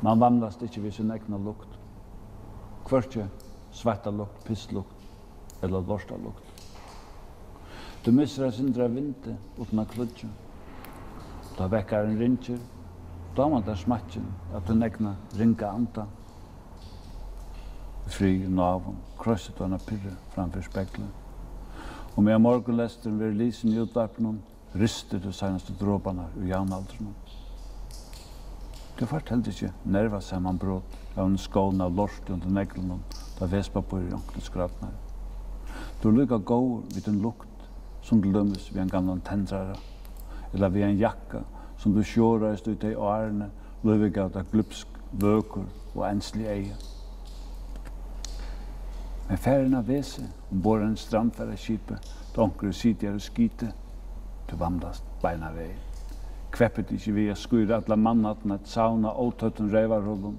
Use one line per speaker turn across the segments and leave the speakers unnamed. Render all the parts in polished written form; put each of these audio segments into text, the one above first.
Man vamlast ikke ved sin egna lukt. Hvertje svettalukt, pisslukt eller lortalukt. Du misser sin dra vinte uten å kludje. Da vekkar en ringer, da man der smatjen at den egna ringa anta. Fri navn, krosset og pirre framfor speklet. Og med morgenlesteren ved lisen i utvarpen, rister de senaste dråparna ur jaunaldren. Det fortalte ikke nerva sammanbrott av en skål av lort under neglen da vespa på i onkne skratnar. Du lykka gåur vid en lukt som du lømmes vid en gammal tendrara, eller vid en jakka som du sjåreist ut i årene, løyvig av det glupsk, vøkur og enslig eie. Men færren av vese, ombord en strandfæra skipe, da onker sitjar og skite, du vamlast beina vei. Kveppet ikke vi a skyra alla mannaten at sauna åtøtten reivarhullum.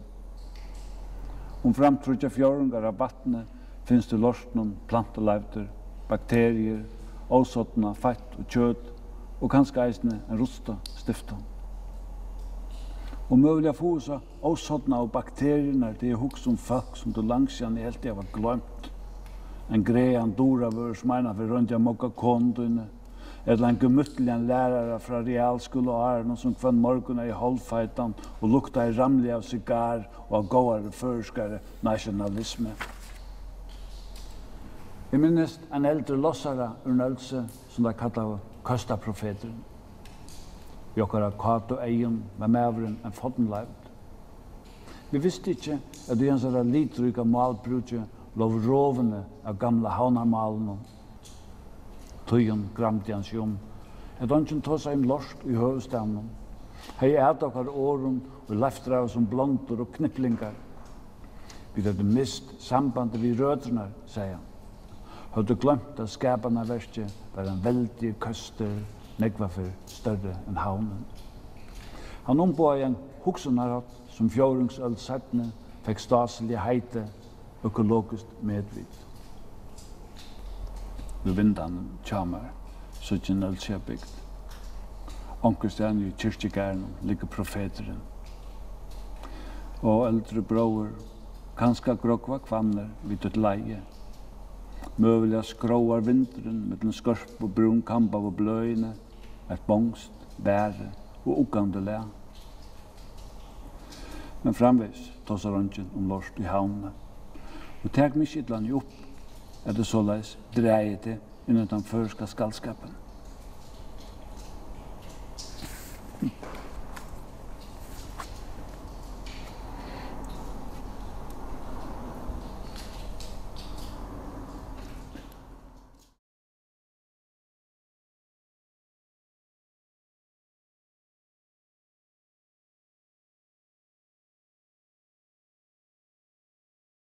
Framtrutja fjörungar av vattnet finns det lortnum, plantaleivter, bakterier, åsottna, fett og kjøtt, og kanskje eisne en rusta stifta. Og møvlig å få seg åsottna og bakterierna, det er hos folk som du langsjan helt det var glömt. En grean doravur som eina for rundja mokka kondune, eller en gemyttligen lærare fra realskole og Arne som kvann morguna i halvfeitan og lukta i ramlig av sigar og av gåare førskare nationalisme. Jeg minnes en eldre lossara ur Nølse som de kallar Køstaprofeturin. Vi okkara kato egen med mævren en fottenleivd. Vi visste ikke at det er en litryka malbrutje lov rovene av gamla havnarmalen. Tøyen gramte hans at han tog seg lort i høvestaden. Hei okkar åren og leftra som blonter og knipplingar. Vi hadde mist sambandet vi rødrene, sier han. Hadde glemt at skapene verste var en veldig køster, negva for større enn havnen. Han omboi en hoksonarat som fjordungsøld sættene fikk staselig heite økologisk medvitt. Ved vindan tjamar, så ikke Nølse bygd. Onkelstein i kyrkjegæren ligger profeteren. Og eldre bror, kanskje grokva kvanner vid et leie. Møvelig skråar vinteren med den skorp og brun kampa og bløyene, et bongst, bære og uggande le. Men framvis tåsar røntgen lort i havnene. Og teg mykje ytlan opp at det såleis dreier det innan den førska skallskapen.